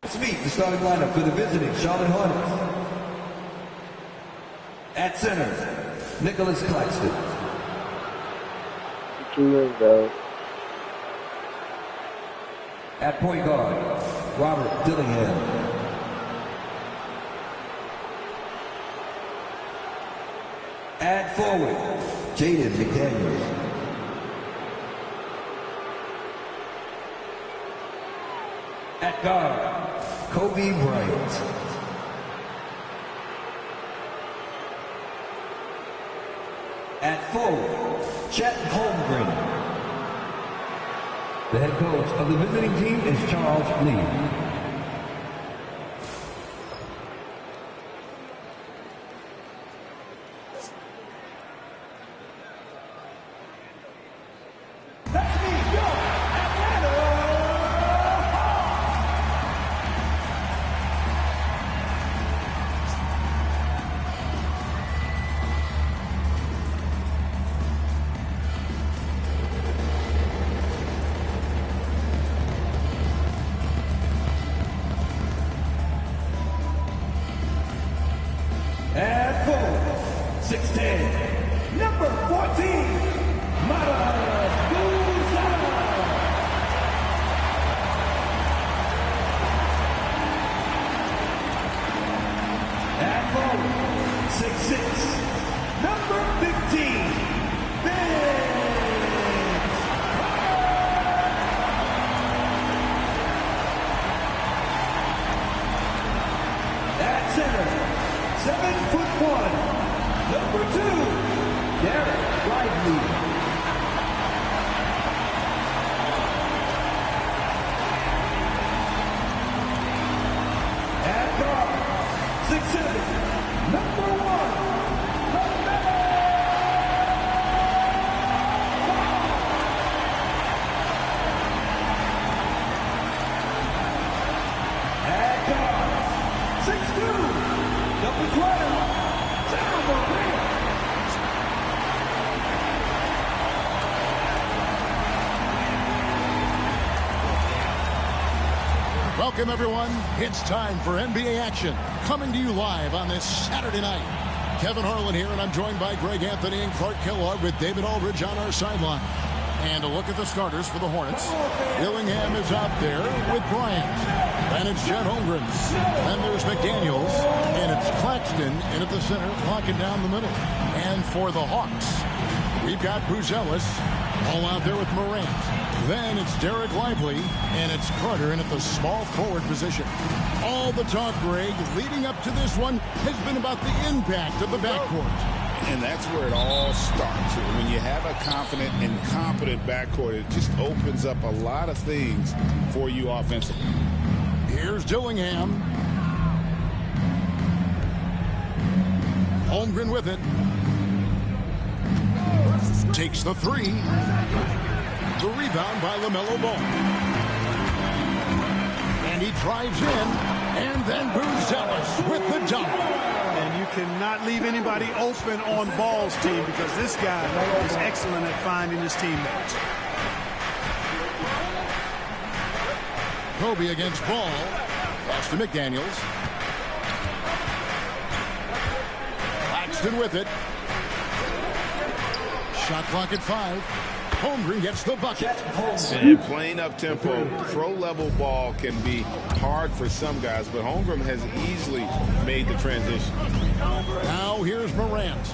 Let's meet the starting lineup for the visiting Charlotte Hornets. At center, Nicholas Claxton. At point guard, Robert Dillingham. At forward, Jaden McDaniels. At guard, Kobe Bryant. At forward, Chet Holmgren. The head coach of the visiting team is Charles Lee. At full, 6'10", number 14, Miles Buzala. At forward, 6'6", number 15, Vince. At center, 7'1", number 2, Derek Lively. At guard, 6'7", number 1, LaMelo VC. At guard, 6'2", number 12, welcome, everyone. It's time for NBA action, coming to you live on this Saturday night. Kevin Harlan here, and I'm joined by Greg Anthony and Clark Kellogg with David Aldridge on our sideline. And a look at the starters for the Hornets. Dillingham is out there with Bryant. Then it's Chet Holmgren. Then there's McDaniels. And it's Claxton in at the center, locking down the middle. And for the Hawks, we've got Buzelis all out there with Morant. Then it's Derek Lively, and it's Carter in at the small forward position. All the talk, Greg, leading up to this one has been about the impact of the backcourt. And that's where it all starts. When you have a confident and competent backcourt, it just opens up a lot of things for you offensively. Here's Dillingham. Holmgren with it. Takes the three. The rebound by LaMelo Ball. And he drives in. And then Buzelis with the dunk. And you cannot leave anybody open on Ball's team because this guy is excellent at finding his teammates. Kobe against Ball. Pass to McDaniels. Claxton with it. Shot clock at 5. Holmgren gets the bucket. And playing up tempo, pro-level ball can be hard for some guys, but Holmgren has easily made the transition. Now here's Morant.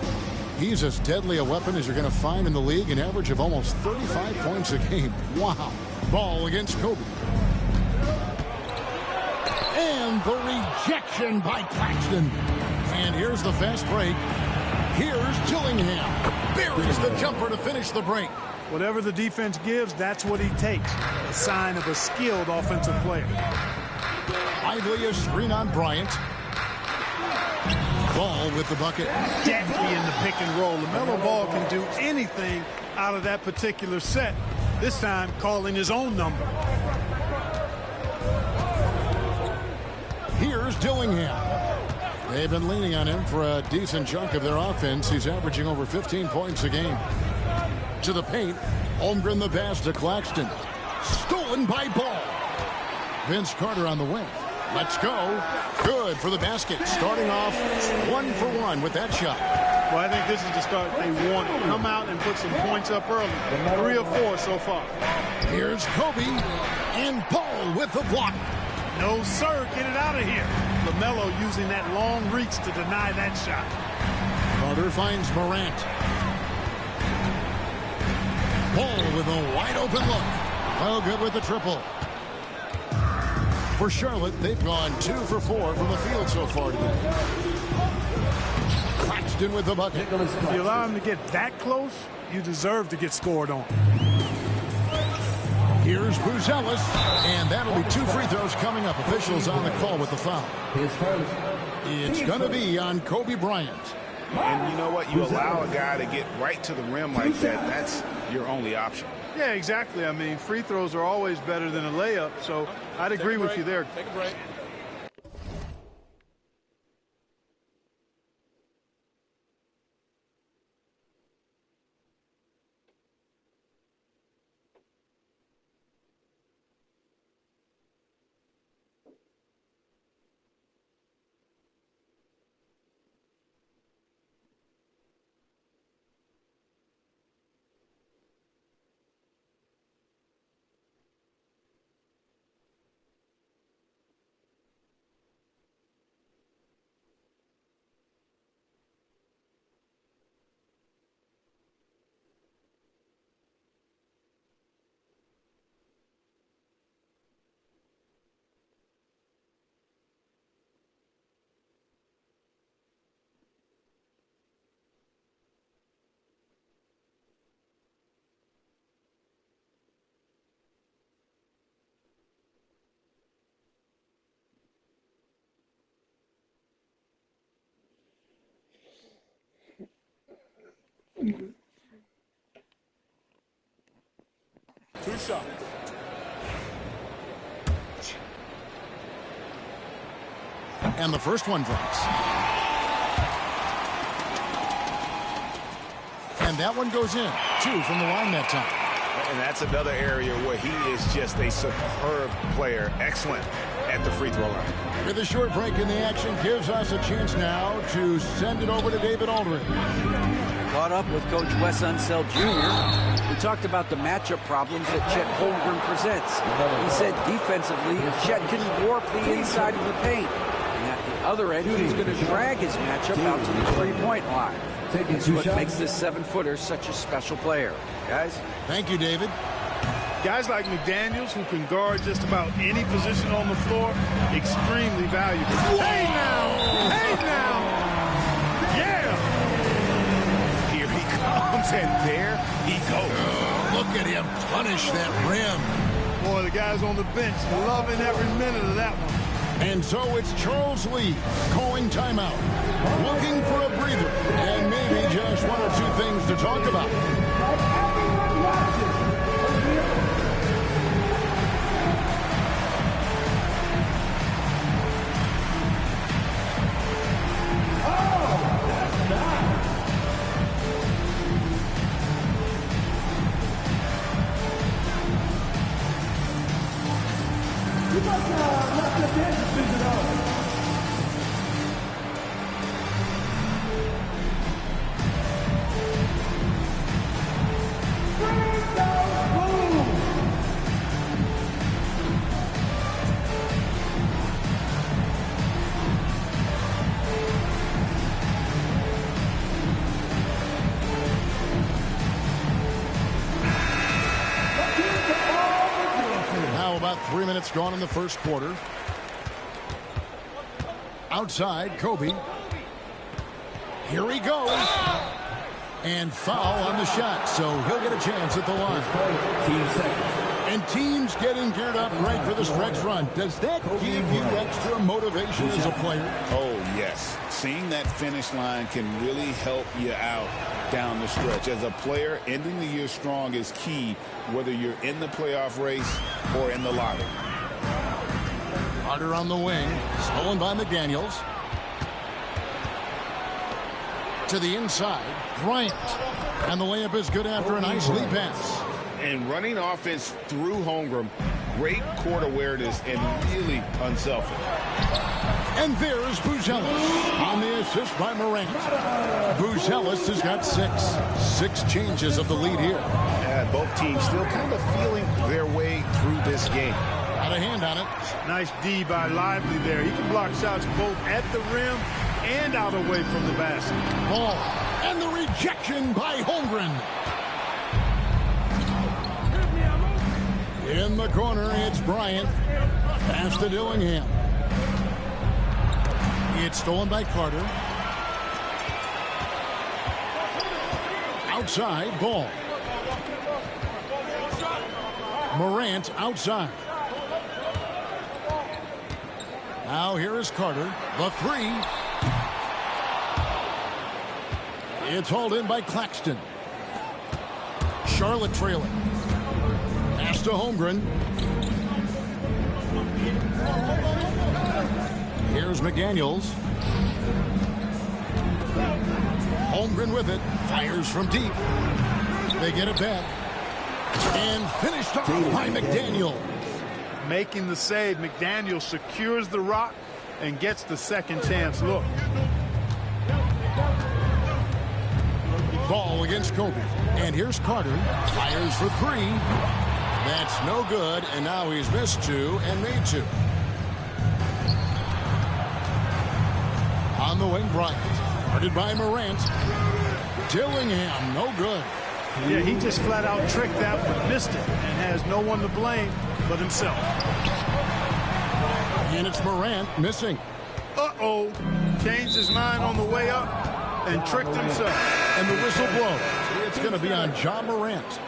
He's as deadly a weapon as you're going to find in the league, an average of almost 35 points a game. Wow. Ball against Kobe. And the rejection by Claxton. And here's the fast break. Here's Dillingham. buries the jumper to finish the break. Whatever the defense gives, that's what he takes. A sign of a skilled offensive player. Lively a screen on Bryant. Ball with the bucket. Deadly in the pick and roll. LaMelo Ball can do anything out of that particular set. This time calling his own number. Here's Dillingham. They've been leaning on him for a decent chunk of their offense. He's averaging over 15 points a game. To the paint. Holmgren the pass to Claxton. Stolen by Ball. Vince Carter on the wing. Let's go. Good for the basket. Starting off 1 for 1 with that shot. Well, I think this is the start they want to come out and put some points up early. 3 or 4 so far. Here's Kobe and Paul with the block. No, sir. Get it out of here. LaMelo using that long reach to deny that shot. Carter finds Morant. Paul with a wide open look. Well, good with the triple. For Charlotte, they've gone 2 for 4 from the field so far today. Claxton with the bucket. If you allow him to get that close, you deserve to get scored on. Here's Buzelis, and that'll be 2 free throws coming up. Officials on the call with the foul. It's going to be on Kobe Bryant. And you know what? You allow a guy to get right to the rim like that. That's your only option. Yeah, exactly. I mean, free throws are always better than a layup, so I'd agree with you there. Take a break. Two shots. And the first one drops. And that one goes in. 2 from the line that time. And that's another area where he is just a superb player. Excellent at the free throw line. With a short break in the action, gives us a chance now to send it over to David Aldridge. Caught up with Coach Wes Unseld Jr. We talked about the matchup problems that Chet Holmgren presents. He said defensively, Chet can warp the inside of the paint. And at the other end, he's going to drag his matchup out to the three-point line. That's what makes this 7-footer such a special player. Guys? Thank you, David. Guys like McDaniels, who can guard just about any position on the floor, extremely valuable. Hey now! Hey now! Yeah! Here he comes, and there he goes. Oh, look at him punish that rim. Boy, the guys on the bench loving every minute of that one. And so it's Charles Lee calling timeout, looking for a breather, and maybe just 1 or 2 things to talk about. You must have left the dance season on. About 3 minutes gone in the first quarter. Outside, Kobe. Here he goes. And foul on the shot, so he'll get a chance at the line. Team second. And teams getting geared up right for the stretch run. Does that give you extra motivation as a player? Oh, yes. Seeing that finish line can really help you out down the stretch. As a player, ending the year strong is key, whether you're in the playoff race or in the lottery. Carter on the wing, stolen by McDaniels. To the inside, Bryant. And the layup is good after a nice lead pass. And running offense through Holmgren, great court awareness and really unselfish. And there's Buzelis on the assist by Morant. Buzelis has got six changes of the lead here. Both teams still kind of feeling their way through this game. Got a hand on it. Nice D by Lively there. He can block shots both at the rim and out away from the basket. Ball. And the rejection by Holmgren. In the corner, it's Bryant. Pass to Dillingham. It's stolen by Carter. Outside, ball. Morant outside. Now here is Carter. The three. It's hauled in by Claxton. Charlotte trailing. Pass to Holmgren. Here's McDaniels. Holmgren with it. Fires from deep. They get it back. And finished off by McDaniel. Making the save, McDaniel secures the rock and gets the second chance look. Ball against Kobe. And here's Carter. Fires for three. That's no good. And now he's missed two and made two. On the wing, Bryant. Guarded by Morant. Dillingham, no good. Yeah, he just flat out tricked that one, missed it, and has no one to blame but himself. And it's Morant missing. Uh-oh. Changed his mind on the way up and tricked himself. And the whistle blows. It's going to be on Ja Morant.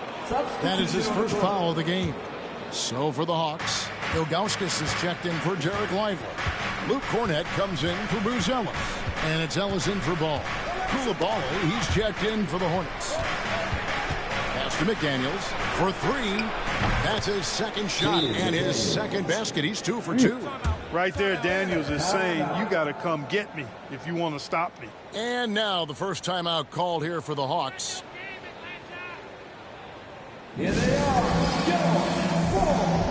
That is his first foul of the game. So for the Hawks, Ilgauskas is checked in for Jarek Lively. Luke Cornett comes in for Buzelis. And it's Ellis in for Ball. Koulibaly, he's checked in for the Hornets. Pass to McDaniels for three. That's his second shot and his second basket. He's 2 for 2. Right there, Daniels is saying, you got to come get me if you want to stop me. And now the first timeout called here for the Hawks. Here they are. Go. 4.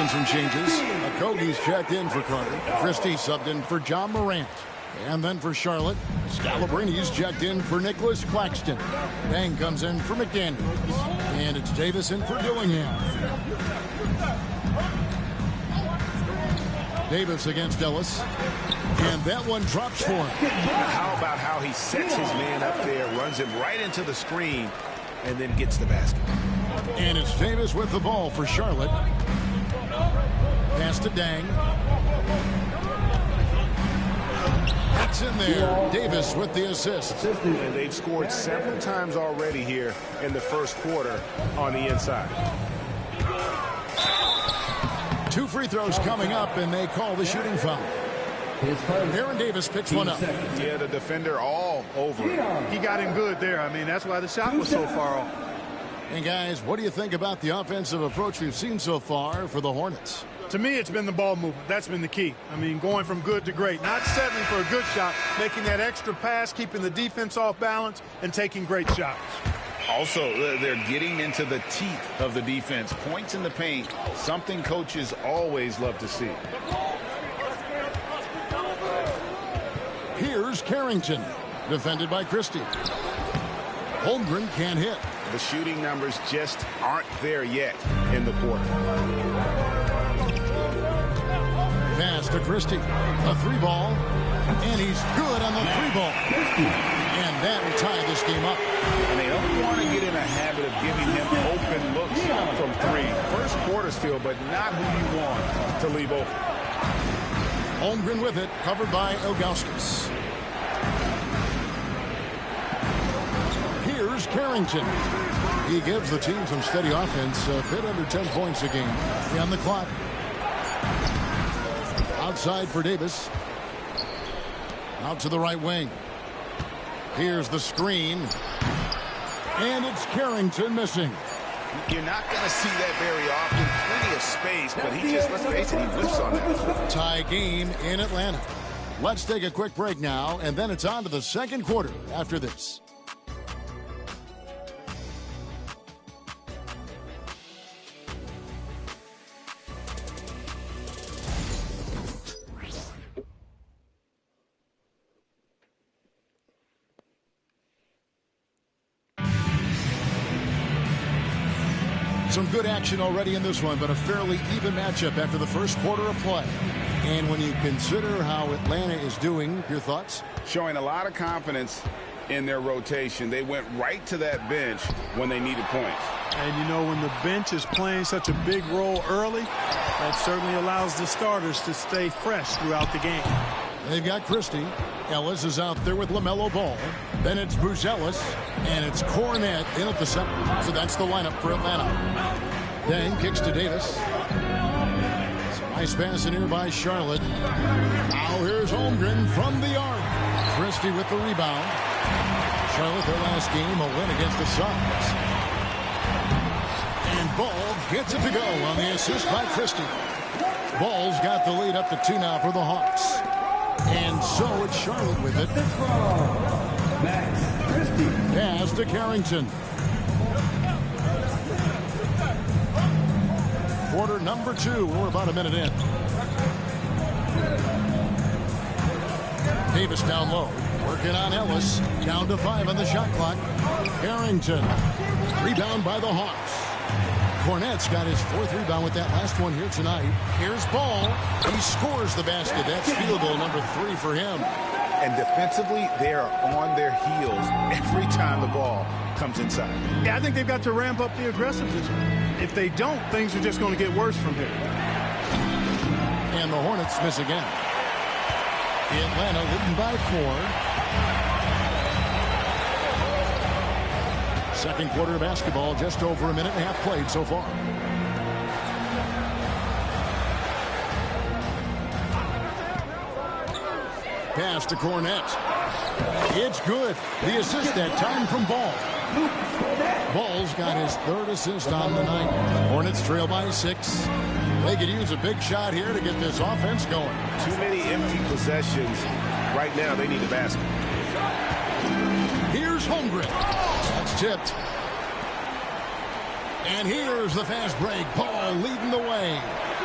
Some changes. Okogie's checked in for Carter. Christie subbed in for Ja Morant. And then for Charlotte, Scalabrini's checked in for Nicholas Claxton. Bang comes in for McDaniels. And it's Davis in for Dillingham. Davis against Ellis. And that one drops for him. How about how he sets his man up there, runs him right into the screen, and then gets the basket. And it's Davis with the ball for Charlotte. Pass to Dang. That's in there. Davis with the assist. And they've scored several times already here in the first quarter on the inside. 2 free throws coming up, and they call the shooting foul. Aaron Davis picks one up. Yeah, the defender all over him. He got him good there. I mean, that's why the shot was so far off. And guys, what do you think about the offensive approach we've seen so far for the Hornets? To me, it's been the ball movement. That's been the key. I mean, going from good to great. Not settling for a good shot, making that extra pass, keeping the defense off balance, and taking great shots. Also, they're getting into the teeth of the defense. Points in the paint, something coaches always love to see. Here's Carrington, defended by Christie. Holmgren can't hit. The shooting numbers just aren't there yet in the quarter. Pass to Christie. A 3-ball. And he's good on the 3-ball. And that will tie this game up. And they don't want to get in a habit of giving him open looks from 3. First quarter's feel, but not who you want to leave open. Holmgren with it, covered by Ilgauskas. Here's Carrington. He gives the team some steady offense, a bit under 10 points a game. On the clock. Outside for Davis. Out to the right wing. Here's the screen. And it's Carrington missing. You're not going to see that very often. Plenty of space, but he just, let's face it, he whiffs on that. Tie game in Atlanta. Let's take a quick break now, and then it's on to the second quarter after this. Some good action already in this one, but a fairly even matchup after the first quarter of play. And when you consider how Atlanta is doing, your thoughts? Showing a lot of confidence in their rotation. They went right to that bench when they needed points. And, you know, when the bench is playing such a big role early, that certainly allows the starters to stay fresh throughout the game. They've got Christie. Ellis is out there with LaMelo Ball. Then it's Buzelis, and it's Cornet in at the center. So that's the lineup for Atlanta. Dang kicks to Davis. Nice pass in here by Charlotte. Now here's Holmgren from the arc. Christie with the rebound. Charlotte, their last game, a win against the Suns. And Ball gets it to go on the assist by Christie. Ball's got the lead up to 2 now for the Hawks. And so it's Charlotte with it. Pass to Carrington. Quarter number 2. We're about a minute in. Davis down low. Working on Ellis. Down to 5 on the shot clock. Carrington. Rebound by the Hawks. Cornet's got his 4th rebound with that last one here tonight. Here's Ball. He scores the basket. That's field goal number 3 for him. And defensively, they are on their heels every time the ball comes inside. Yeah, I think they've got to ramp up the aggressiveness. If they don't, things are just going to get worse from here. And the Hornets miss again. Atlanta leading by 4. Second quarter of basketball, just over a minute and a half played so far. Pass to Cornet. It's good. The assist that time from Ball. Ball's got his 3rd assist on the night. Hornets trail by 6. They could use a big shot here to get this offense going. Too many empty possessions. Right now, they need a basket. Here's Holmgren. That's tipped. And here's the fast break. Ball leading the way.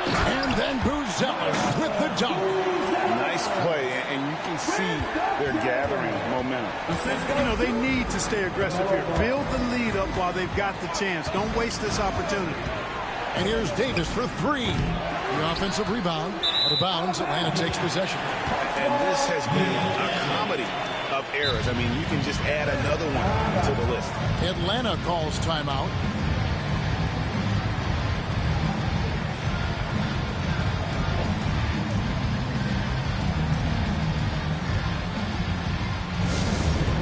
And then Buzelis with the dunk. Nice play, and you can see they're gathering momentum. You know, they need to stay aggressive here. Build the lead up while they've got the chance. Don't waste this opportunity. And here's Davis for 3. The offensive rebound. Out of bounds, Atlanta takes possession. And this has been a comedy of errors. I mean, you can just add another one to the list. Atlanta calls timeout.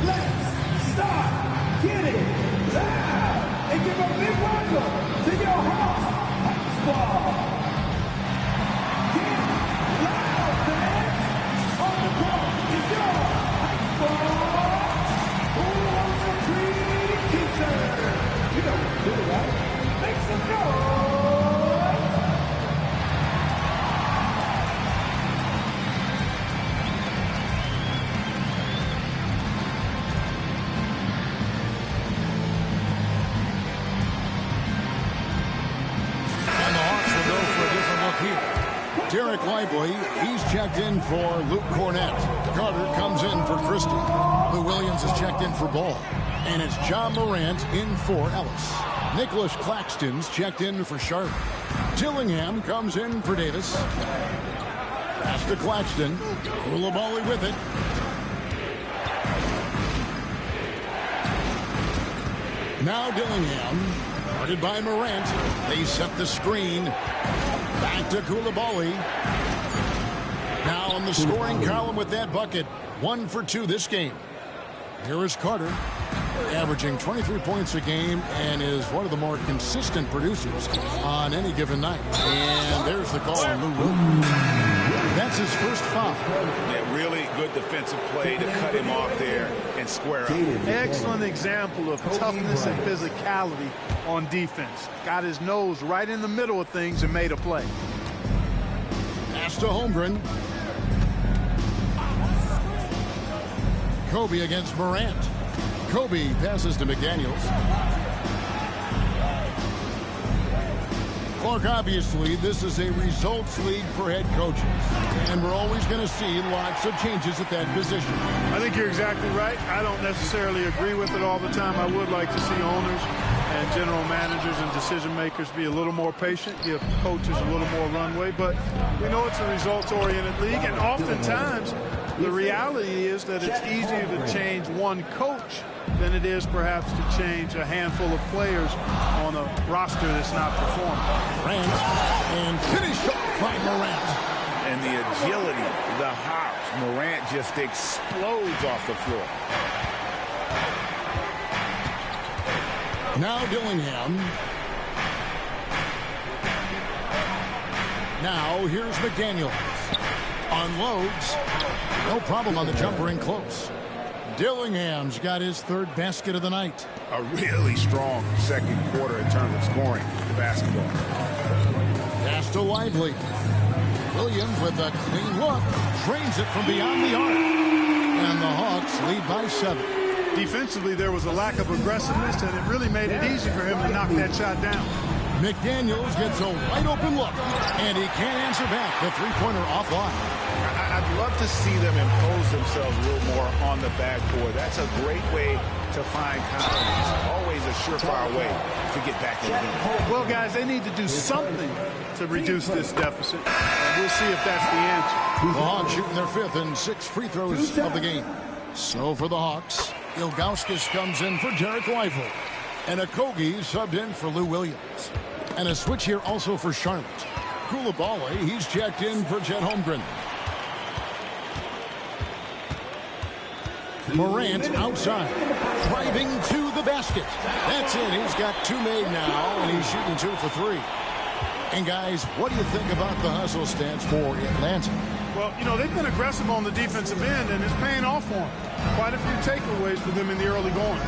Let's start getting loud and give a big welcome to your Hawks ball. Get loud, fans! On the court is your Hawks ball. Who wants a green t-shirt? You know, Derek Lively, he's checked in for Luke Cornett. Carter comes in for Christie. Lou Williams is checked in for Ball. And it's John Morant in for Ellis. Nicholas Claxton's checked in for Charlotte. Dillingham comes in for Davis. Pass to Claxton. Koulibaly with it. Now Dillingham, guarded by Morant. They set the screen. Back to Koulibaly. Now on the scoring column with that bucket. 1 for 2 this game. Here is Carter, averaging 23 points a game and is one of the more consistent producers on any given night. And there's the call on Lou Williams. That's his first foul. Yeah, really good defensive play to cut him off there and square up. Excellent example of toughness and physicality on defense. Got his nose right in the middle of things and made a play. Pass to Holmgren. Kobe against Morant. Kobe passes to McDaniels. Clark, obviously, this is a results league for head coaches, and we're always going to see lots of changes at that position. I think you're exactly right. I don't necessarily agree with it all the time. I would like to see owners and general managers and decision makers be a little more patient, give coaches a little more runway, but we know it's a results-oriented league, and oftentimes the reality is that it's easier to change one coach than it is perhaps to change a handful of players on a roster that's not performing. Morant, and finished off by Morant. And the agility, the hops, Morant just explodes off the floor. Now Dillingham. Now here's McDaniels. Unloads. No problem on the jumper in close. Dillingham's got his third basket of the night. A really strong second quarter in terms of scoring the basketball. Pass to Lively. Williams with a clean look. Trains it from beyond the arc. And the Hawks lead by 7. Defensively, there was a lack of aggressiveness, and it really made it easy for him to knock that shot down. McDaniels gets a wide open look, and he can't answer back. The three-pointer offline. I'd love to see them impose themselves a little more on the backboard. That's a great way to find confidence. Always a surefire way to get back in the game. Well, guys, they need to do something to reduce this deficit. And we'll see if that's the answer. The Hawks shooting their 5th and 6th free throws of the game. So for the Hawks, Ilgauskas comes in for Derek Lively. And Okogie subbed in for Lou Williams. And a switch here also for Charlotte. Koulibaly, he's checked in for Chet Holmgren. Morant outside, driving to the basket. That's it. He's got 2 made now, and he's shooting 2 for 3. And guys, what do you think about the hustle stance for Atlanta? Well, you know, they've been aggressive on the defensive end, and it's paying off for them. Quite a few takeaways for them in the early going.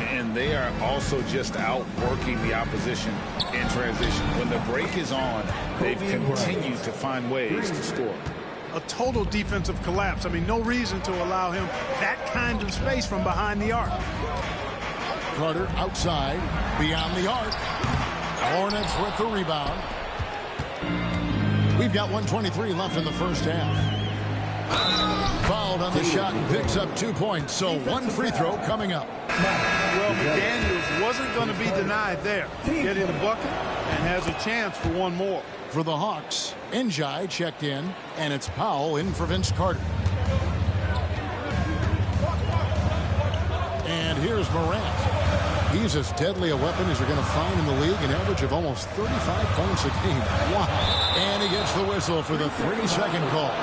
And they are also just outworking the opposition in transition. When the break is on, they've continued to find ways to score. A total defensive collapse. I mean, no reason to allow him that kind of space from behind the arc. Carter outside, beyond the arc. Hornets with the rebound. We've got 1:23 left in the first half. Fouled on the shot and picks up 2 points. So 1 free throw coming up. Well, McDaniels wasn't going to be denied there. Getting the bucket and has a chance for 1 more. For the Hawks, Njai checked in, and it's Powell in for Vince Carter. And here's Morant. He's as deadly a weapon as you're going to find in the league, an average of almost 35 points a game. Wow. And he gets the whistle for the 3-second call.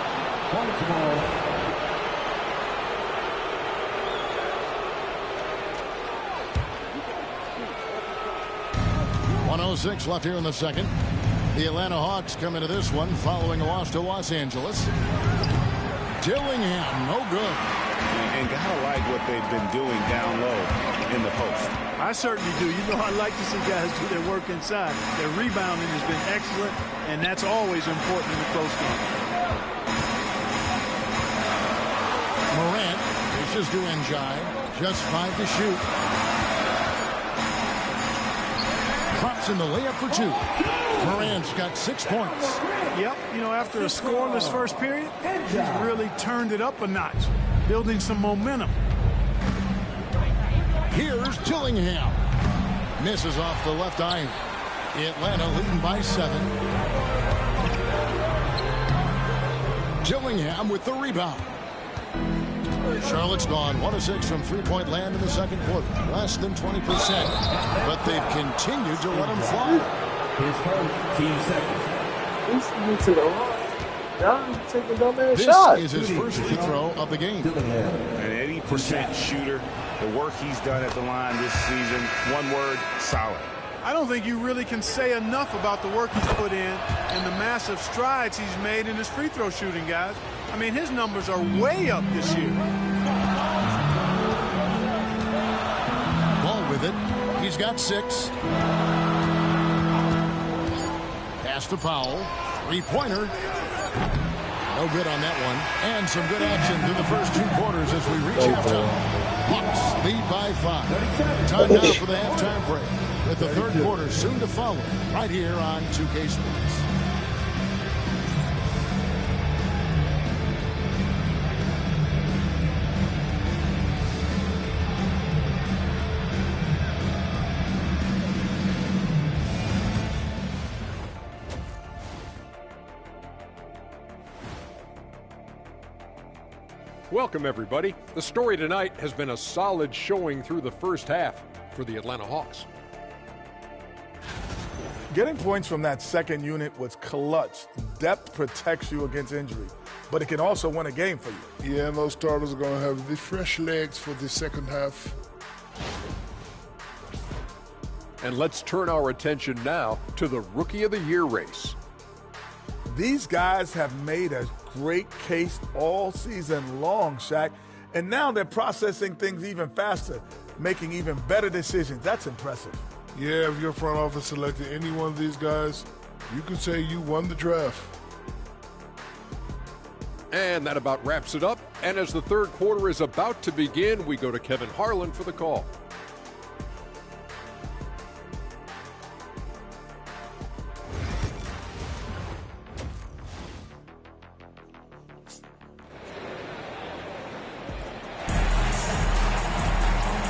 1:06 left here in the second. The Atlanta Hawks come into this one following a loss to Los Angeles. Dillingham, no good. And gotta like what they've been doing down low in the post. I certainly do. You know, I like to see guys do their work inside. Their rebounding has been excellent, and that's always important in a close game. Morant dishes to Njai. Just 5 to shoot. drops in the layup for 2. Morant's got 6 points. Yep, you know, after a scoreless first period, he's really turned it up a notch, building some momentum. Here's Dillingham. Misses off the left iron. Atlanta leading by 7. Dillingham with the rebound. Charlotte's gone 1 of 6 from three-point land in the second quarter. Less than 20%. But they've continued to let him fly. His first team second. This is his first free throw of the game. An 80% shooter. The work he's done at the line this season, one word, solid. I don't think you really can say enough about the work he's put in and the massive strides he's made in his free throw shooting, guys. I mean, his numbers are way up this year. Ball with it. He's got 6. Pass to Powell. Three-pointer. No good on that one. And some good action through the first 2 quarters as we reach halftime. Hawks lead by 5. Time now for the halftime break, with the third quarter soon to follow, right here on 2K Sports. Welcome, everybody. The story tonight has been a solid showing through the first half for the Atlanta Hawks. Getting points from that second unit was clutch. Depth protects you against injury, but it can also win a game for you. Yeah, and those starters are going to have the fresh legs for the second half. And let's turn our attention now to the Rookie of the Year race. These guys have made a great case all season long, Shaq, and now they're processing things even faster, making even better decisions. That's impressive. Yeah, if your front office selected any one of these guys, you could say you won the draft. And that about wraps it up. And as the third quarter is about to begin, we go to Kevin Harlan for the call.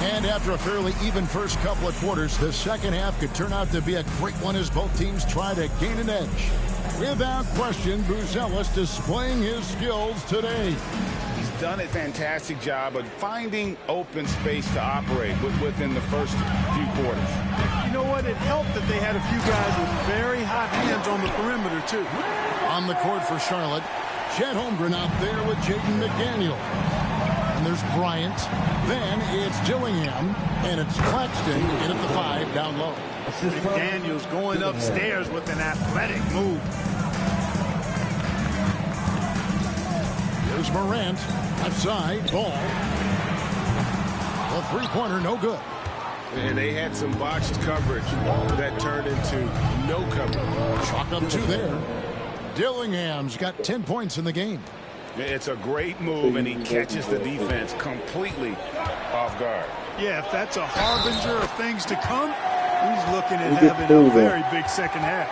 And after a fairly even first couple of quarters, the second half could turn out to be a great one as both teams try to gain an edge. Without question, Buzelis displaying his skills today. He's done a fantastic job of finding open space to operate within the first few quarters. You know what? It helped that they had a few guys with very hot hands on the perimeter, too. On the court for Charlotte, Chet Holmgren out there with Jaden McDaniel. And there's Bryant. Then it's Dillingham. And it's Claxton in at the 5 down low. McDaniel's going upstairs with an athletic move. Here's Morant. Left side. Ball. The three-pointer no good. And they had some botched coverage that turned into no coverage. Chalk up 2 there. Dillingham's got 10 points in the game. It's a great move, and he catches the defense completely off guard. Yeah, if that's a harbinger of things to come, he's looking at having a very big second half.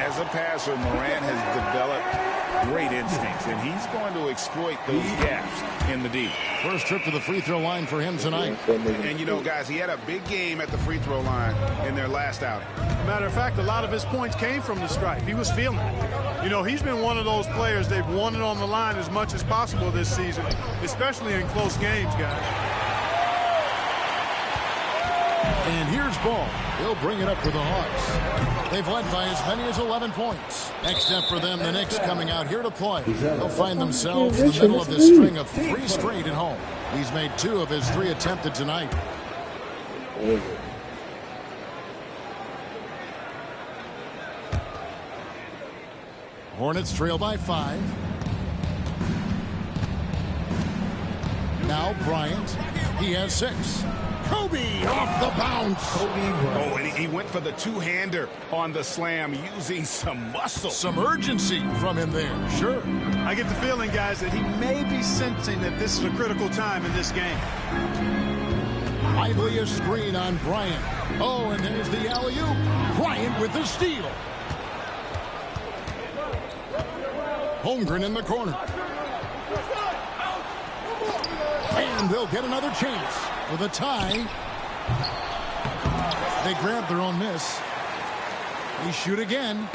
As a passer, Morant has developed great instincts, and he's going to exploit those gaps in the D. First trip to the free throw line for him tonight. And, you know, guys, he had a big game at the free throw line in their last outing. Matter of fact, a lot of his points came from the stripe. He was feeling it. You know, he's been one of those players they've wanted on the line as much as possible this season, especially in close games, guys. And here's Ball. He'll bring it up for the Hawks. They've led by as many as 11 points. Next step for them, the Knicks coming out here to play. They'll find themselves in the middle of this string of 3 straight at home. He's made 2 of his 3 attempted tonight. Hornets trail by 5. Now Bryant. He has 6. Kobe off the bounce. Oh, and he went for the two-hander on the slam, using some muscle. Some urgency from him there, sure. I get the feeling, guys, that he may be sensing that this is a critical time in this game. Lively a screen on Bryant. Oh, and there's the alley-oop. Bryant with the steal. Holmgren in the corner. And they'll get another chance for the tie. They grab their own miss. They shoot again.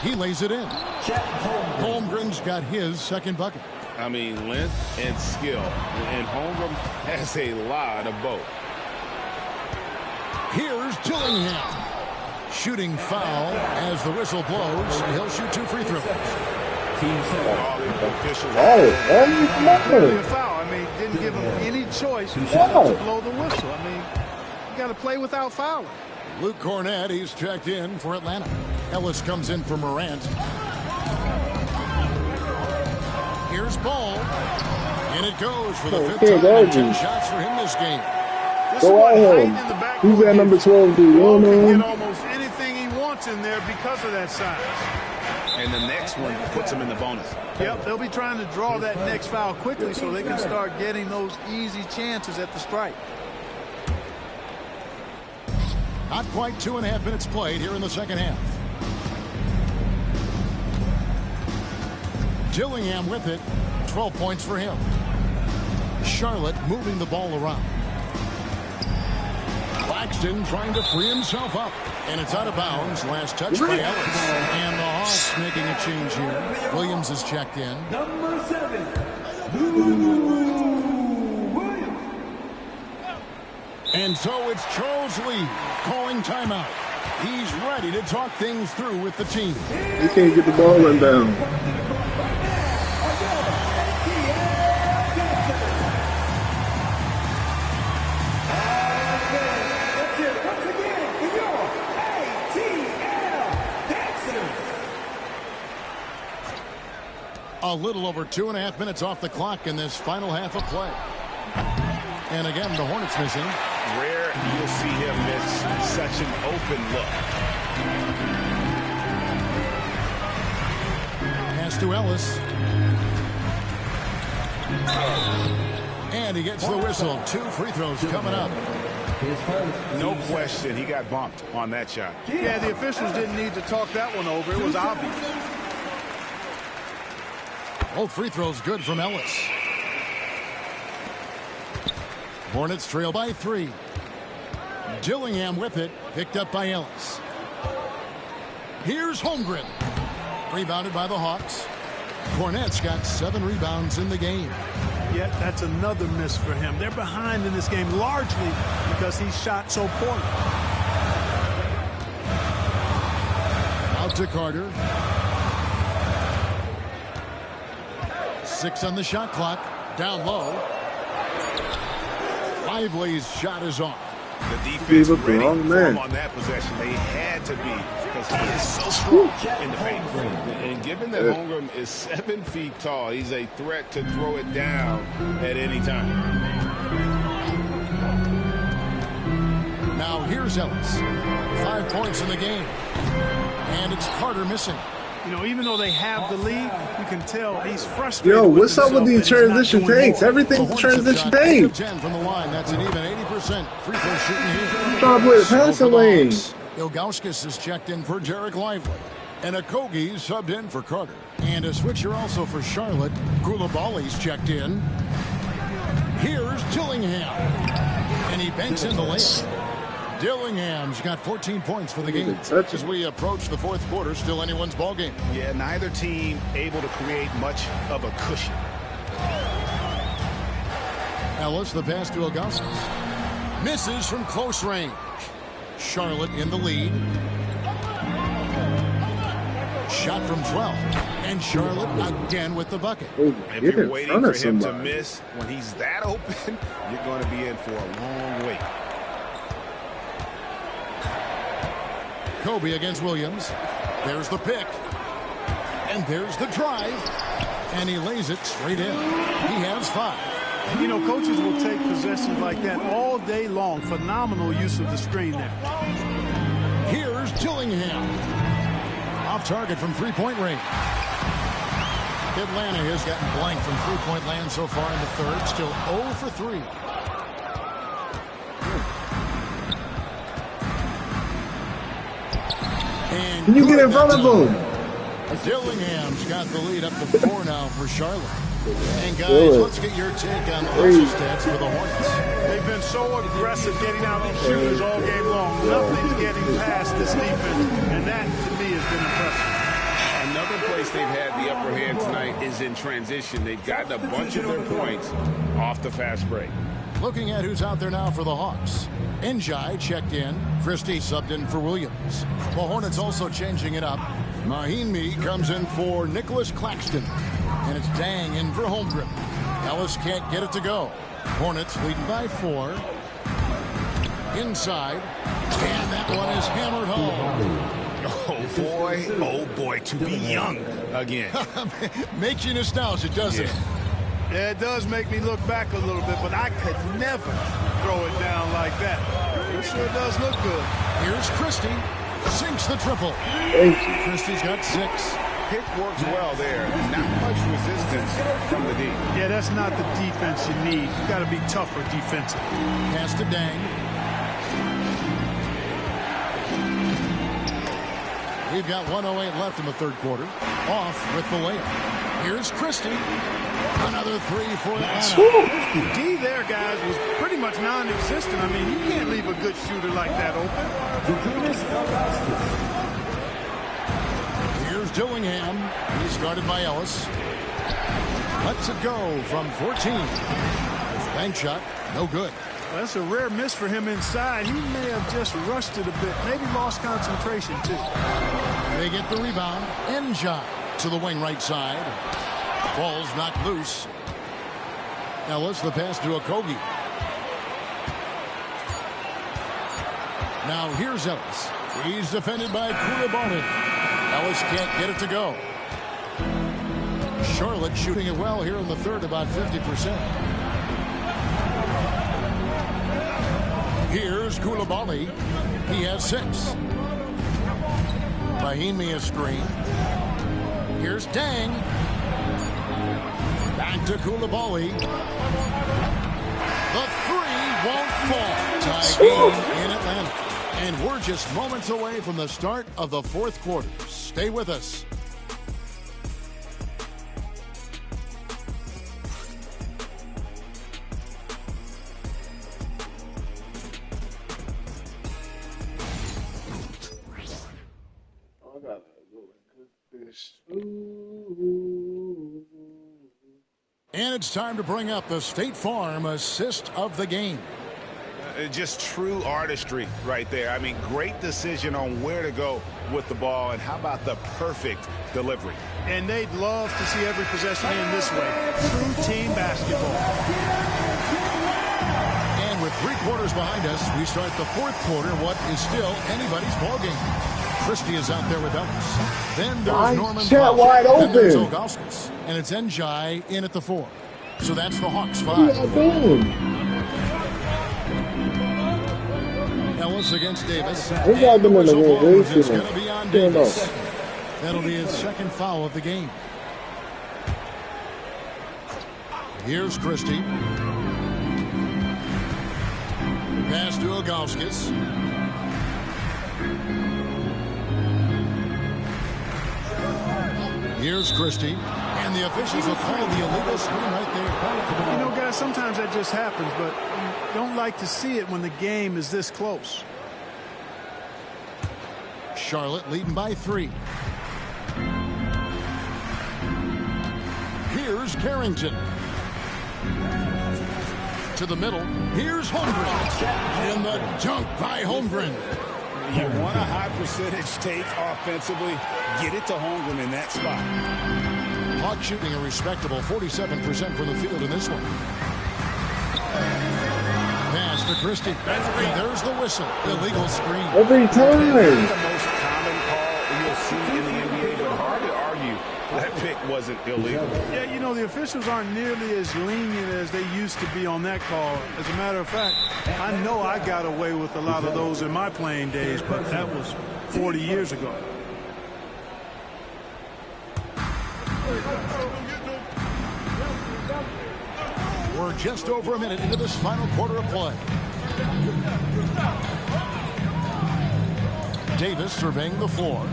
He lays it in. Holmgren's got his second bucket. I mean, length and skill. And Holmgren has a lot of both. Here's Dillingham. Shooting foul as the whistle blows. He'll shoot 2 free throws. Really a foul. I mean, didn't give him any choice to blow the whistle. I mean, you got to play without fouling. Luke Cornett, he's checked in for Atlanta. Ellis comes in for Morant. Here's Ball. And it goes for the 5th time. And 10 shots for him this game. Go ahead. Who's that number 12 dude? Ball can get almost anything he wants in there because of that size. And the next one puts him in the bonus. Yep, they'll be trying to draw that next foul quickly so they can start getting those easy chances at the strike. Not quite 2.5 minutes played here in the second half. Dillingham with it. 12 points for him. Charlotte moving the ball around. Claxton trying to free himself up. And it's out of bounds. Last touch by Ellis. And the Hawks making a change here. Williams is checked in. Number 7, Lou Williams. And so it's Charles Lee calling timeout. He's ready to talk things through with the team. You can't get the ball inbound. A little over 2.5 minutes off the clock in this final half of play. And again, the Hornets missing. Rare you'll see him miss such an open look. Pass to Ellis. And he gets the whistle. 2 free throws coming up. No question, he got bumped on that shot. Yeah, the officials didn't need to talk that one over. It was obvious. Both free throws good from Ellis. Hornets trail by 3. Dillingham with it. Picked up by Ellis. Here's Holmgren. Rebounded by the Hawks. Cornett's got 7 rebounds in the game. Yet that's another miss for him. They're behind in this game largely because he shot so poorly. Out to Carter. 6 on the shot clock. Down low. Lively's shot is off. The defense ready for him on that possession. They had to be because he is so strong in the paint. And given that Holmgren is 7 feet tall, he's a threat to throw it down at any time. Now here's Ellis. 5 points in the game. And it's Carter missing. You know, even though they have the lead, you can tell he's frustrated. Yo, what's up with these transition takes? Everything's transition take. 10 from the line. That's an even 80% free throw shooting here. Trying to play the passing lane. Ilgauskas is checked in for Jarek Lively. And Okogie subbed in for Carter. And a switcher also for Charlotte. Koulibaly's checked in. Here's Dillingham. And he banks in the lane. Dillingham's got 14 points for the game. As we approach the 4th quarter, still anyone's ball game. Yeah, neither team able to create much of a cushion. Ellis, the pass to Ilgauskas. Misses from close range. Charlotte in the lead. Shot from 12. And Charlotte again with the bucket. If you're waiting for him to miss when he's that open, you're going to be in for a long wait. Kobe against Williams. There's the pick. And there's the drive. And he lays it straight in. He has 5. You know, coaches will take possessions like that all day long. Phenomenal use of the screen there. Here's Dillingham. Off target from 3-point range. Atlanta has gotten blank from 3-point land so far in the 3rd. Still 0 for 3. And Can you get in front of him? Dillingham's got the lead up to 4 now for Charlotte. And guys, let's get your take on the rushing stats for the Hornets. They've been so aggressive getting out on shooters all game long. Nothing's getting past this defense, and that, to me, has been impressive. Another place they've had the upper hand tonight is in transition. They've gotten a bunch of their points off the fast break. Looking at who's out there now for the Hawks. Njai checked in. Christie subbed in for Williams. The Hornets also changing it up. Mahinmi comes in for Nicholas Claxton. And it's Dang in for Holmgren. Ellis can't get it to go. Hornets leading by 4. Inside. And that one is hammered home. Oh boy, to be young again. Makes you nostalgic, doesn't it? Yeah, it does make me look back a little bit, but I could never throw it down like that. It sure does look good. Here's Christie. Sinks the triple. Christie's got 6. Pick works well there. Not much resistance from the D. Yeah, that's not the defense you need. You got to be tougher defensively. Pass to Dang. We've got 1:08 left in the third quarter. Off with the layup. Here's Christie. Another 3 for Atlanta. D there, guys, was pretty much non-existent. I mean, you can't leave a good shooter like that open. Here's Dillingham. He's guarded by Ellis. Lets it go from 14. Bank shot, no good. Well, that's a rare miss for him inside. He may have just rushed it a bit. Maybe lost concentration, too. They get the rebound. Njai to the wing right side. Ball's knocked loose. Ellis, the pass to Kobe. Now here's Ellis. He's defended by Koulibaly. Ellis can't get it to go. Charlotte shooting it well here in the third, about 50%. Here's Koulibaly. He has 6. Mahinmi a screen. Here's Dang. Back to Koulibaly. The 3 won't fall. Tie game in Atlanta. And we're just moments away from the start of the fourth quarter. Stay with us. And it's time to bring up the State Farm assist of the game. Just true artistry right there. I mean, great decision on where to go with the ball, and how about the perfect delivery? And they'd love to see every possession in this way. True team basketball. And with 3 quarters behind us, we start the fourth quarter, what is still anybody's ball game. Christie is out there with Ellis. Then there's Norman Chet wide open. Then there's Ilgauskas. And it's Njai in at the 4. So that's the Hawks 5. Ellis against Davis. We got them in the rotation. It's going to be on Davis. That'll be his second foul of the game. Here's Christie. Pass to Ilgauskas. Here's Christie. And the officials will call the illegal screen right there. You know, guys, sometimes that just happens, but you don't like to see it when the game is this close. Charlotte leading by 3. Here's Carrington. To the middle. Here's Holmgren. And the dunk by Holmgren. You want a high percentage take offensively, get it to Holmgren in that spot. Hawks shooting a respectable 47% from the field in this one. Pass to Christie. And there's the whistle. Illegal screen. Every time. The most common call you'll see in the NBA, but hard to argue that pick wasn't illegal. Yeah, you know, the officials aren't nearly as lenient as they used to be on that call. As a matter of fact, I know I got away with a lot of those in my playing days, but that was 40 years ago. We're just over a minute into this final quarter of play. Davis surveying the floor.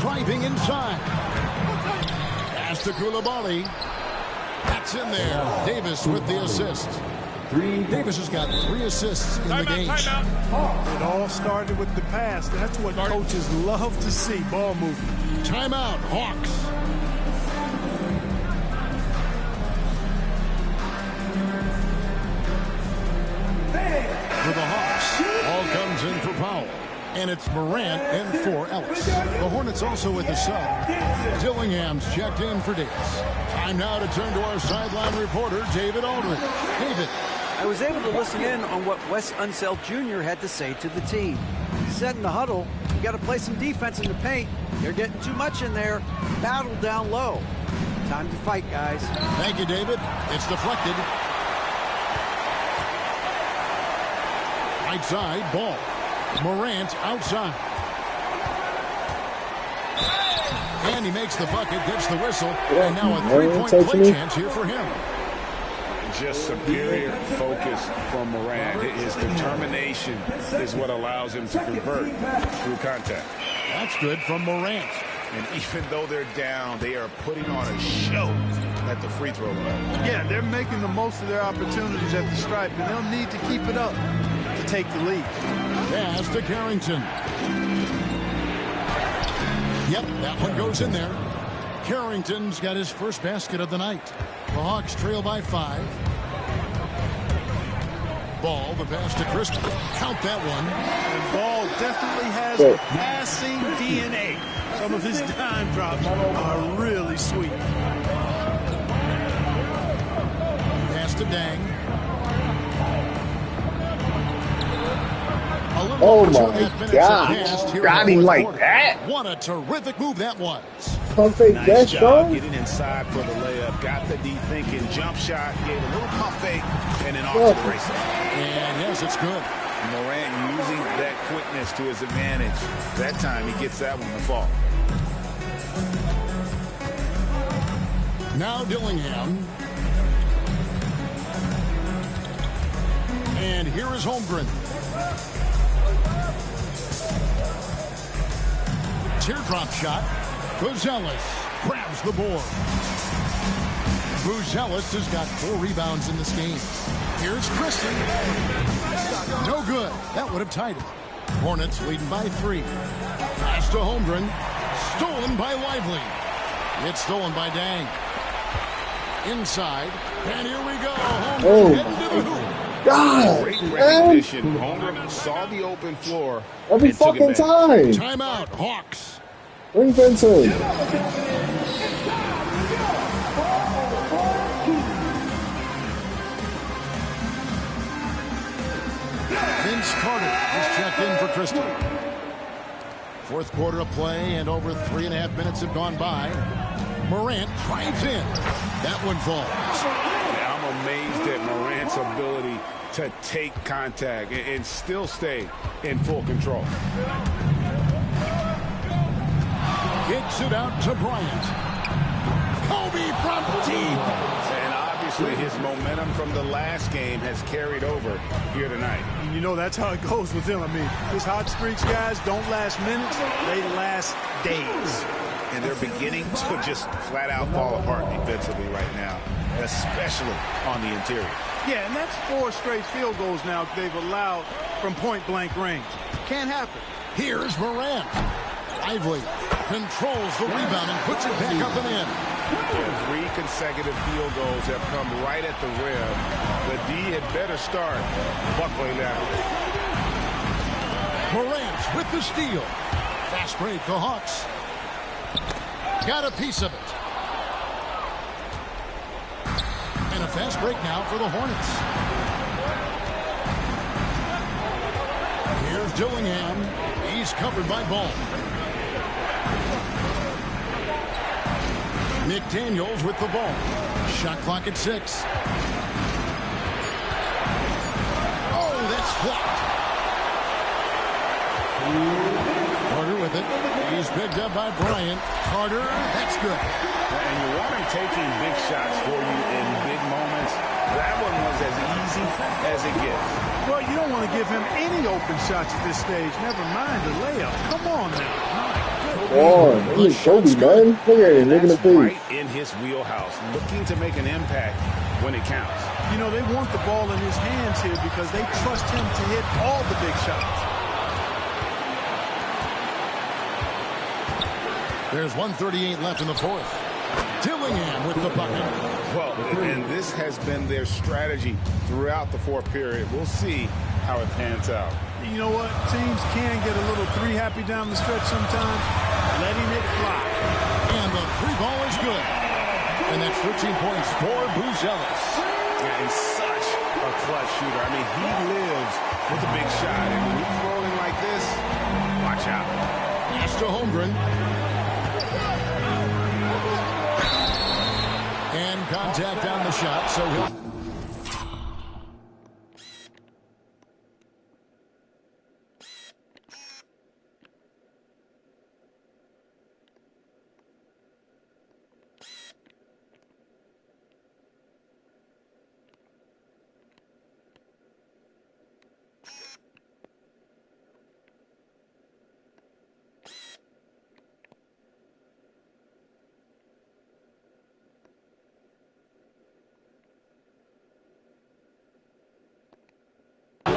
Driving inside. Pass to Coulibaly. That's in there. Davis with the assist. Davis has got 3 assists in the game. It all started with the pass. That's what coaches love to see, ball movement. Timeout, Hawks. For the Hawks, ball comes in for Powell. And it's Morant in for Ellis. The Hornets also with the sub. Dillingham's checked in for Davis. Time now to turn to our sideline reporter, David Aldridge. David. I was able to listen in on what Wes Unseld Jr. had to say to the team. He said in the huddle, you got to play some defense in the paint. They're getting too much in there. Battle down low. Time to fight, guys. Thank you, David. It's deflected. Right side, ball. Morant outside. And he makes the bucket, gets the whistle, and now a 3-point play chance here for him. Just superior focus from Morant. His determination is what allows him to convert through contact. That's good from Morant. And even though they're down, they are putting on a show at the free throw line. Yeah, they're making the most of their opportunities at the stripe, and they'll need to keep it up to take the lead. Pass to Carrington. Yep, that one goes in there. Carrington's got his first basket of the night. The Hawks trail by 5. Ball, the pass to Crispin. Count that one. And Ball definitely has the passing DNA. Some of his dime drops are really sweet. Pass to Dang. Oh my God. Got him like that. What a terrific move that was. Pump fake Nice job strong. getting inside for the layup. Got the deep thinking jump shot. Gave a little pump fake and then off to the races. And yes, it's good. Morant using that quickness to his advantage. That time he gets that one to fall. Now Dillingham. And here is Holmgren. Teardrop shot. Buzelis grabs the board. Buzelis has got 4 rebounds in this game. Here's Christie. No good. That would have tied it. Hornets leading by 3. Pass to Holmgren. Stolen by Lively. It's stolen by Dang. Inside. And here we go. Holmgren heading to the hoop. God, great recognition. Holmgren saw the open floor. every fucking time. Timeout, Hawks. Bring Vincent. Vince Carter is checked in for Christie. 4th quarter of play, and over 3.5 minutes have gone by. Morant drives in. That one falls. I'm amazed at Morant's ability to take contact and still stay in full control. Kicks it out to Bryant. Kobe from deep. And obviously his momentum from the last game has carried over here tonight. And you know that's how it goes with him. I mean, his hot streaks, guys, don't last minutes. They last days. And they're beginning to just flat out fall apart defensively right now, especially on the interior. Yeah, and that's 4 straight field goals now they've allowed from point-blank range. Can't happen. Here's Morant. Lively controls the rebound and puts it back up and in. 3 consecutive field goals have come right at the rim. The D had better start buckling down. Morant with the steal. Fast break, the Hawks. Got a piece of it. And a fast break now for the Hornets. Here's Dillingham. He's covered by Ball. McDaniels with the ball. Shot clock at 6. Oh, that's blocked. Carter with it. He's is picked up by Bryant. Carter, that's good. And you want him taking big shots for you in big moments. That one was as easy as it gets. Well, you don't want to give him any open shots at this stage. Never mind the layup. Come on now. Oh, he's Kobe, man. Look at him. Look at the face. Right in his wheelhouse, looking to make an impact when it counts. You know, they want the ball in his hands here because they trust him to hit all the big shots. There's 1:38 left in the fourth. Dillingham with the bucket. Well, and this has been their strategy throughout the fourth period. We'll see how it pans out. You know what? Teams can get a little three happy down the stretch sometimes. Letting it fly. And the three ball is good. And that's 13 points for Buzelis. Yeah, and such a clutch shooter. I mean, he lives with a big shot. And when he's rolling like this, watch out. Pass to Holmgren. And contact on the shot, so he'll...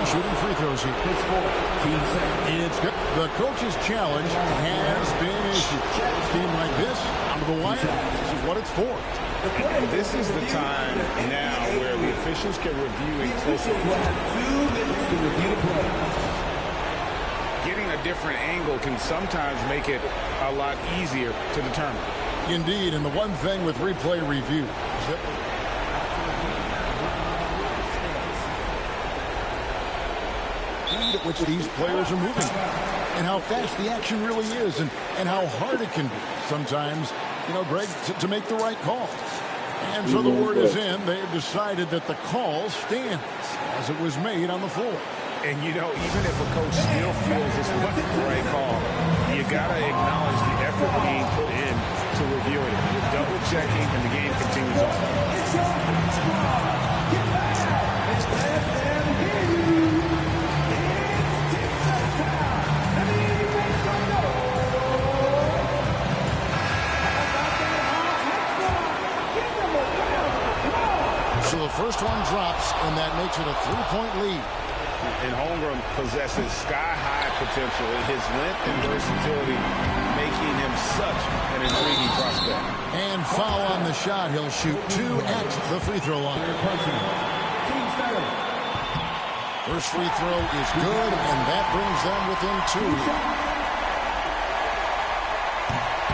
shooting free throws here. It's good. The coach's challenge has been issued. A game like this, out of the wire, this is what it's for. And this is the time now where the officials can review it closely. Getting a different angle can sometimes make it a lot easier to determine. Indeed, and the one thing with replay review is that at which these players are moving and how fast the action really is and how hard it can be sometimes, you know, Greg, to make the right call. And so the word is in. They have decided that the call stands as it was made on the floor. And, you know, even if a coach still feels this wasn't the right call, you got to acknowledge the effort being put in to review it. You're double-checking, and the game continues on. It's your squad. Get back. It's left there to hear you. So the first one drops, and that makes it a three-point lead. And Holmgren possesses sky-high potential. His length and versatility making him such an intriguing prospect. And foul on the shot. He'll shoot two at the free throw line. First free throw is good, and that brings them within two.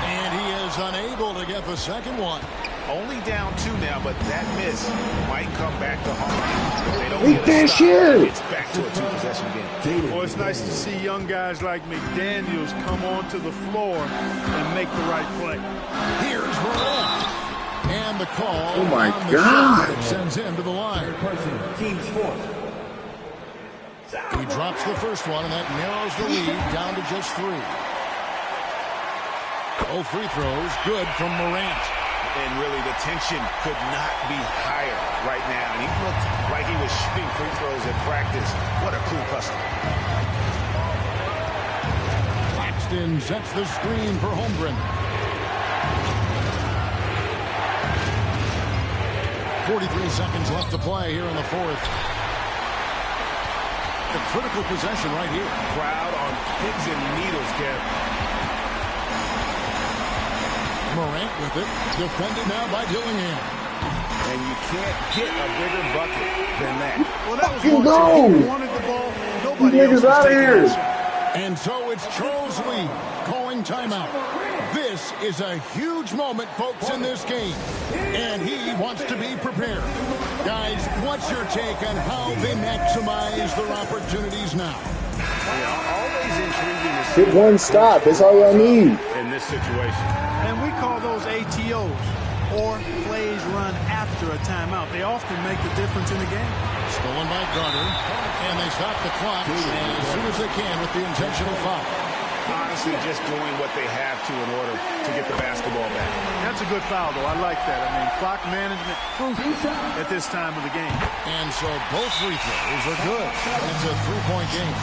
And he is unable to get the second one. Only down two now, but that miss might come back to haunt. If they don't Eat that shit. It's back to a two-possession game. Well, it's nice to see young guys like McDaniels come onto the floor and make the right play. Here's Morant. And the call. Oh, my on the God. shot that sends him to the line. Team's fourth. He drops the first one, and that narrows the lead down to just three. Both free throws good from Morant. And really, the tension could not be higher right now. And he looked like he was shooting free throws at practice. What a cool customer. Claxton sets the screen for Holmgren. 43 seconds left to play here in the fourth. A critical possession right here. Crowd on pins and needles, Kev. Morant with it, defended now by Dillingham. And you can't get a bigger bucket than that. Well, that was You one go. team. He wanted the ball. Nobody else Niggas was out of taking here. that shot. And so it's Charles Lee calling timeout. This is a huge moment, folks, in this game. And he wants to be prepared. Guys, what's your take on how they maximize their opportunities now? Always intriguing to see Hit one stop. That's all y'all need. in this situation. And we call those ATOs, or plays run after a timeout. They often make the difference in the game. Stolen by Carter, and they stop the clock as soon as they can with the intentional foul. honestly just doing what they have to in order to get the basketball back. That's a good foul, though. I like that. I mean, clock management crucial at this time of the game. And so both free throws are good. It's a three-point game.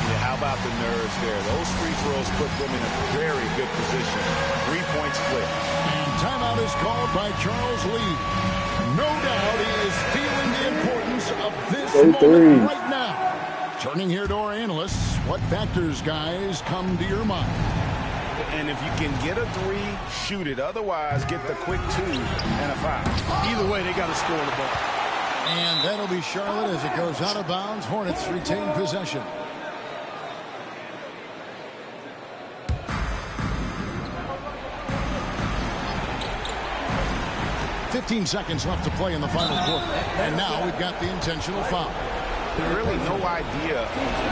Yeah, how about the nerves there? Those free throws put them in a very good position. 3-point split. And timeout is called by Charles Lee. No doubt he is feeling the importance of this moment right now. Turning here to our analysts, what factors, guys, come to your mind? And if you can get a three, shoot it. Otherwise, get the quick two and a foul. Either way, they got to score the ball. And that'll be Charlotte as it goes out of bounds. Hornets retain possession. "15 seconds left to play in the final quarter. And now we've got the intentional foul. Really no idea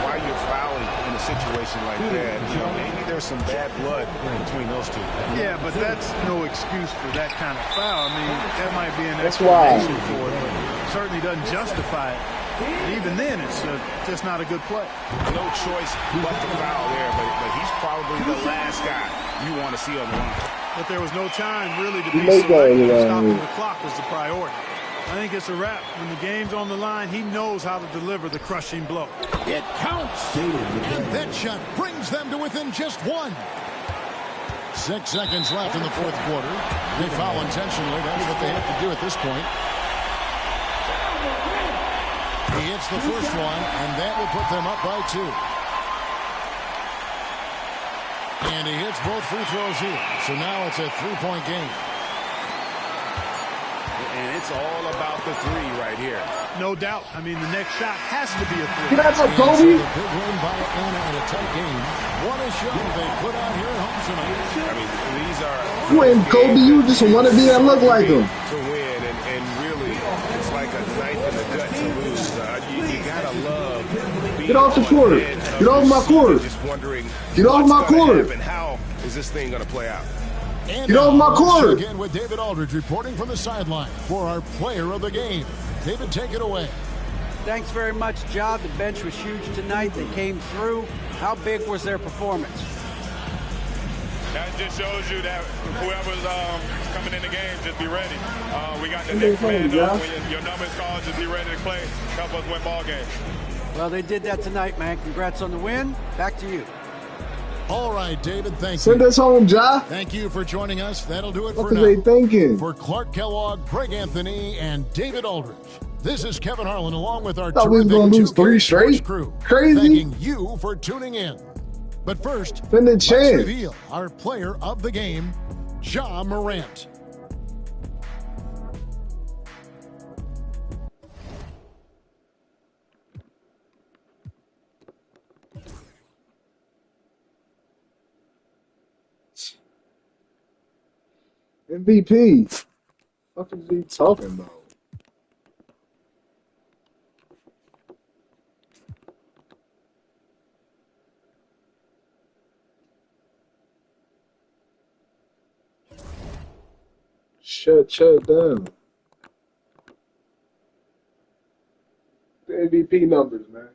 why you're fouling in a situation like that. You know, maybe there's some bad blood between those two. Yeah, but that's no excuse for that kind of foul. I mean, that might be an explanation for it, but certainly doesn't justify it. And even then, it's just not a good play. No choice but to foul there, but he's probably the last guy you want to see on the line. But there was no time really to be selective. Stopping the clock was the priority. I think it's a wrap. When the game's on the line, he knows how to deliver the crushing blow. It counts. And that shot brings them to within just one. 6 seconds left in the fourth quarter. They foul intentionally. That's what they have to do at this point. He hits the first one, and that will put them up by 2. And he hits both free throws here. So now it's a three-point game. And it's all about the three right here. No doubt. I mean, the next shot has to be a three. Get out of Kobe. So the big win by Atlanta in a tight game. What a show they put out here at home tonight. I mean, these are... You ain't Kobe. You just want to be that look like him. To win, and really, it's like a knife in the gut to lose. You gotta love... Get off the court. Get off my court. Just wondering... Get off my court. How is this thing gonna play out? And get off my court. Again with David Aldridge reporting from the sideline for our player of the game. David, take it away. Thanks very much, Ja. The bench was huge tonight. They came through. How big was their performance? That just shows you that whoever's coming in the game, just be ready. We got the next man up. When your number's called, just be ready to play. Help us win ball games. Well, they did that tonight, man. Congrats on the win. Back to you. All right, David, thank you. Send us home, Ja. Thank you for joining us. That'll do it What for now. What are they thinking? For Clark Kellogg, Greg Anthony, and David Aldridge, this is Kevin Harlan along with our Thought we was gonna lose 3 straight. Crew. Crazy. Thanking you for tuning in. But first, let's reveal our player of the game, Ja Morant. MVP. What is he talking about? Shut down. The MVP numbers, man.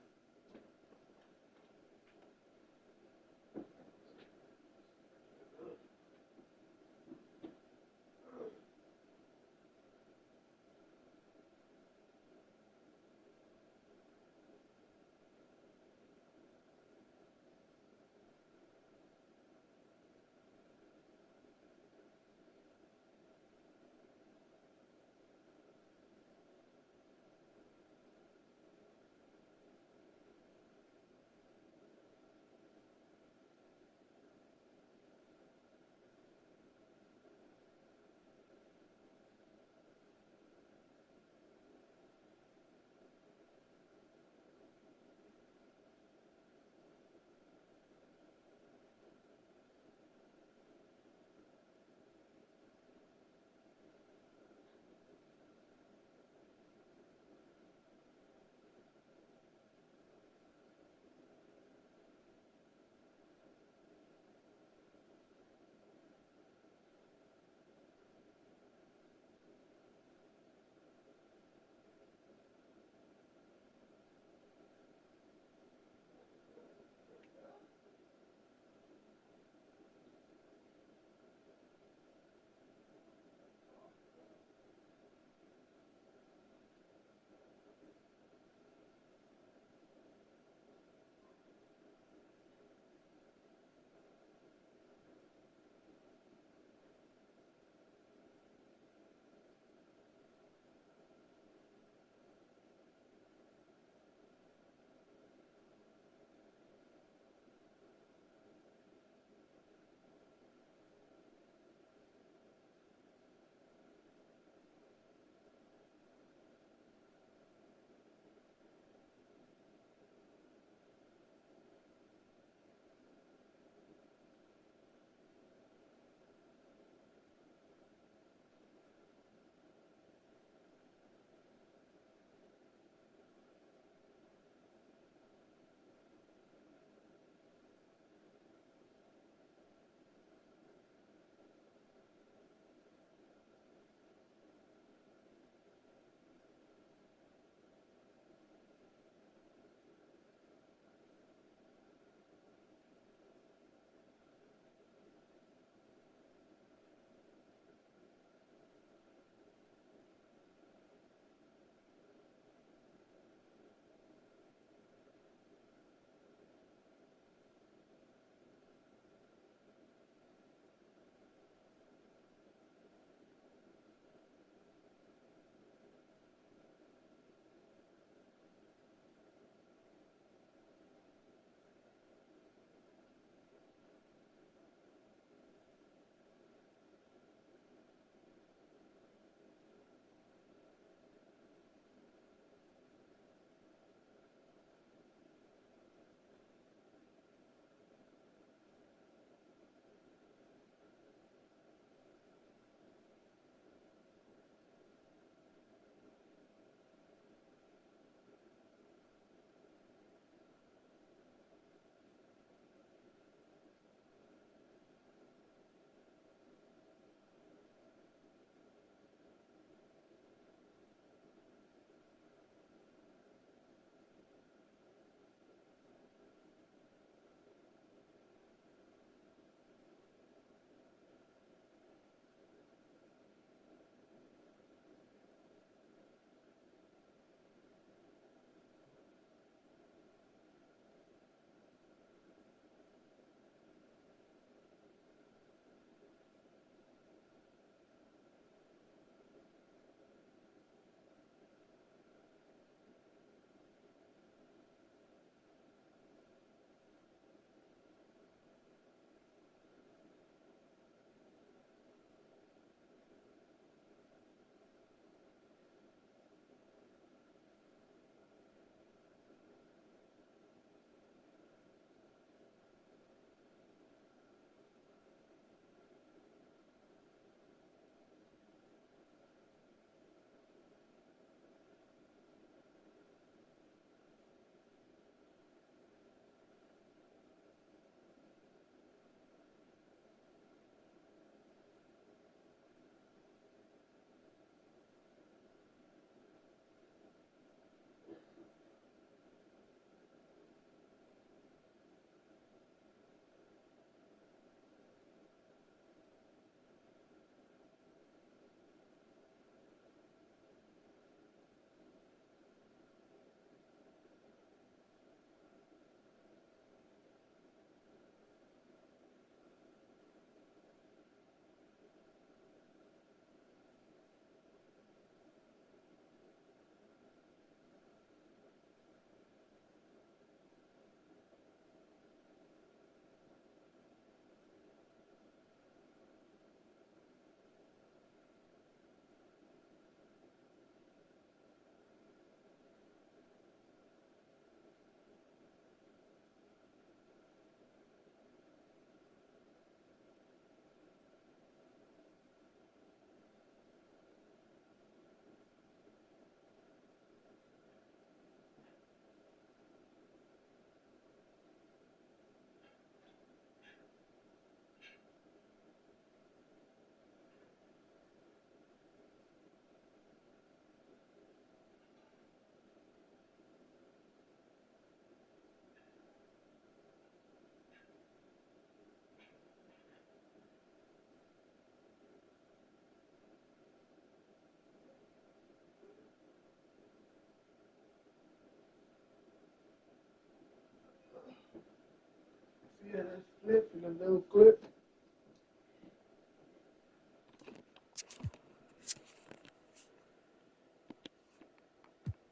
Yeah, that's flip and a little clip.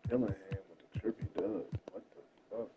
Callahan with the trippy dub. What the fuck?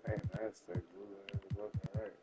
Damn, that's the glue. It wasn't right.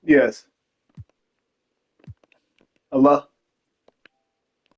Yes.